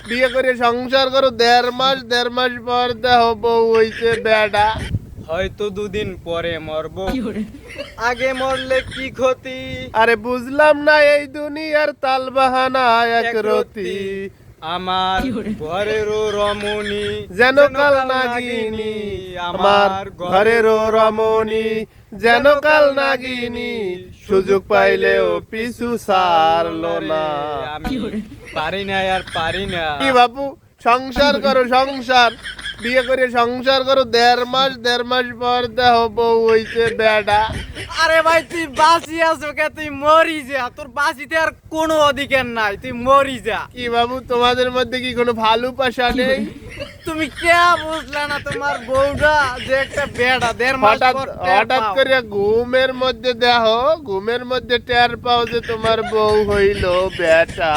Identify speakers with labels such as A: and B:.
A: বিয়ে করে সংসার করো 1.5 মাস পর দেখো বউ হইছে বেটা।
B: হয়তো 2 দিন পরে মরবো, আগে মরলে কি ক্ষতি?
A: আরে বুঝলাম না এই দুনিয়ার তালবাহানা এক রতি।
B: আমার ঘরেরও রমণী
A: যেন কাল নাগিনী, আমার ঘরেরও রমণী যেন কাল নাগিনী, সুযোগ পাইলেও পিছু ছাড়লো না।
B: আমি পারি না আর পারি না।
A: কি বাবু, সংসার করো সংসার, বিয়ে করে সংসার করো 1.5 মাস পর দেখো বউ হইছে বেটা।
B: আরে ভাই তুই বাঁচি আছো কে? তুই মরি যা, তোর বাঁচিতে আর কোনো অধিকার নাই, তুই মরি যা।
A: কি বাবু, তোমাদের মধ্যে কি কোনো ভালোবাসা নেই?
B: তুমি কে বুঝলা না তোমার বউটা যে একটা বেটা 1.5 মাস
A: হঠাৎ
B: পর টের
A: হঠাৎ
B: পাও।
A: করে ঘুমের মধ্যে দেখো, ঘুমের মধ্যে টের পাও যে তোমার বউ হইল বেটা।